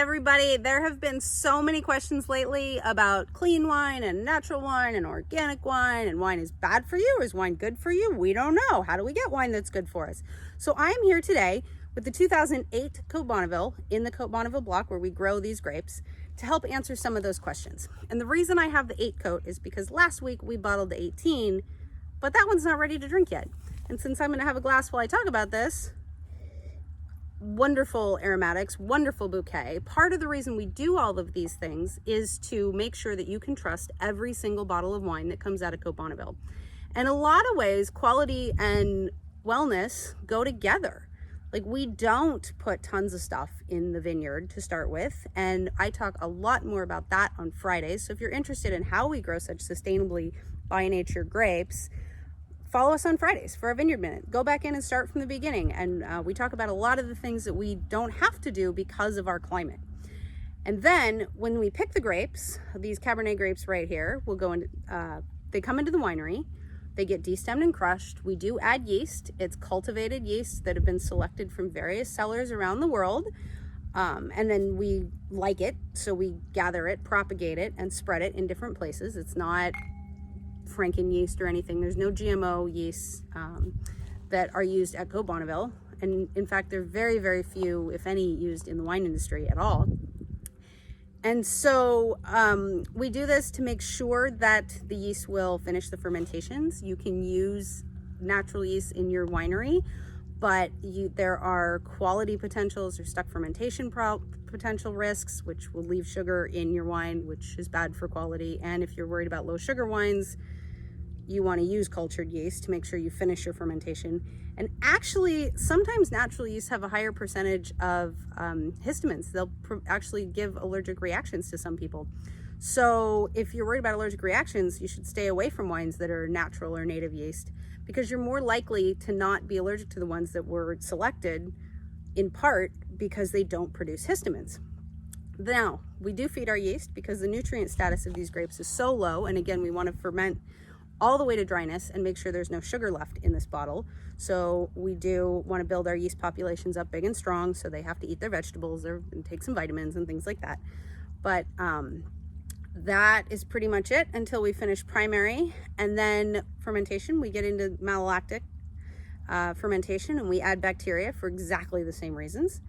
everybody. There have been so many questions lately about clean wine and natural wine and organic wine, and wine is bad for you or is wine good for you? We don't know. How do we get wine that's good for us? So I am here today with the 2008 Côte Bonneville in the Côte Bonneville block where we grow these grapes to help answer some of those questions. And the reason I have the 8 Côte is because last week we bottled the 18, but that one's not ready to drink yet. And since I'm gonna have a glass while I talk about this, wonderful aromatics, wonderful bouquet. Part of the reason we do all of these things is to make sure that you can trust every single bottle of wine that comes out of Côte Bonneville. And a lot of ways, quality and wellness go together. Like, we don't put tons of stuff in the vineyard to start with, and I talk a lot more about that on Fridays. So if you're interested in how we grow such sustainably by nature grapes, follow us on Fridays for a Vineyard Minute. Go back in and start from the beginning. And we talk about a lot of the things that we don't have to do because of our climate. And then when we pick the grapes, these Cabernet grapes right here, we'll go into, they come into the winery, they get destemmed and crushed. We do add yeast. It's cultivated yeast that have been selected from various cellars around the world. And then we like it, so we gather it, propagate it, and spread it in different places. It's not Franken yeast or anything. There's no GMO yeasts that are used at Côte Bonneville, and in fact there are very, very few, if any, used in the wine industry at all. And so we do this to make sure that the yeast will finish the fermentations. You can use natural yeast in your winery, but there are quality potentials or stuck fermentation potential risks, which will leave sugar in your wine, which is bad for quality. And if you're worried about low sugar wines, you want to use cultured yeast to make sure you finish your fermentation. And actually, sometimes natural yeast have a higher percentage of histamines. They'll actually give allergic reactions to some people. So if you're worried about allergic reactions, you should stay away from wines that are natural or native yeast, because you're more likely to not be allergic to the ones that were selected, in part because they don't produce histamines. Now, we do feed our yeast because the nutrient status of these grapes is so low, and again, we want to ferment all the way to dryness and make sure there's no sugar left in this bottle. So we do want to build our yeast populations up big and strong, so they have to eat their vegetables and take some vitamins and things like that. But that is pretty much it until we finish primary. And then fermentation, we get into malolactic fermentation, and we add bacteria for exactly the same reasons.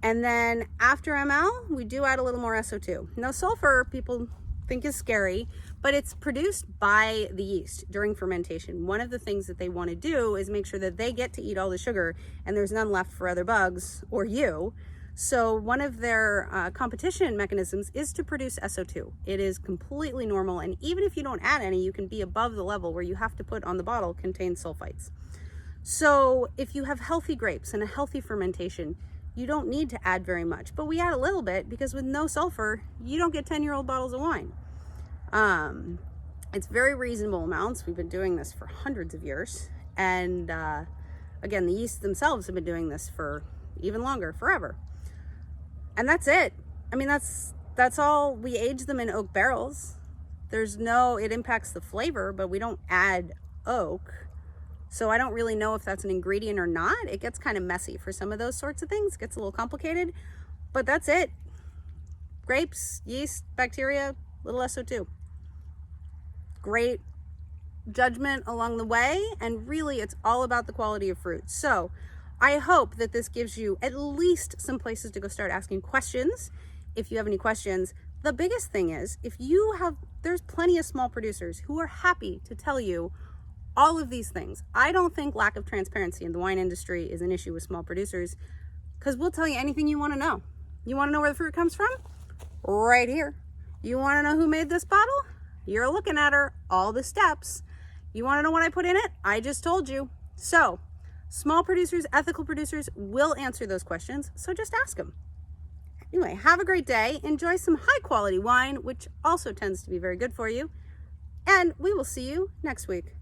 And then after ML, we do add a little more SO2. Now, sulfur, people think is scary, but it's produced by the yeast during fermentation. One of the things that they want to do is make sure that they get to eat all the sugar and there's none left for other bugs or you. So one of their competition mechanisms is to produce SO2. It is completely normal, and even if you don't add any, you can be above the level where you have to put on the bottle contains sulfites. So if you have healthy grapes and a healthy fermentation, you don't need to add very much, but we add a little bit because with no sulfur, you don't get 10-year-old bottles of wine. It's very reasonable amounts. We've been doing this for hundreds of years. And again, the yeasts themselves have been doing this for even longer, forever. And that's it. I mean, that's all. We age them in oak barrels. It impacts the flavor, but we don't add oak. So I don't really know if that's an ingredient or not. It gets kind of messy for some of those sorts of things. It gets a little complicated, but that's it. Grapes, yeast, bacteria, little SO2. Great judgment along the way, and really it's all about the quality of fruit. So I hope that this gives you at least some places to go start asking questions. If you have any questions, the biggest thing is there's plenty of small producers who are happy to tell you all of these things. I don't think lack of transparency in the wine industry is an issue with small producers, because we'll tell you anything you want to know. You want to know where the fruit comes from? Right here. You want to know who made this bottle? You're looking at her, all the steps. You want to know what I put in it? I just told you. So small producers, ethical producers will answer those questions, so just ask them. Anyway, have a great day. Enjoy some high quality wine, which also tends to be very good for you. And we will see you next week.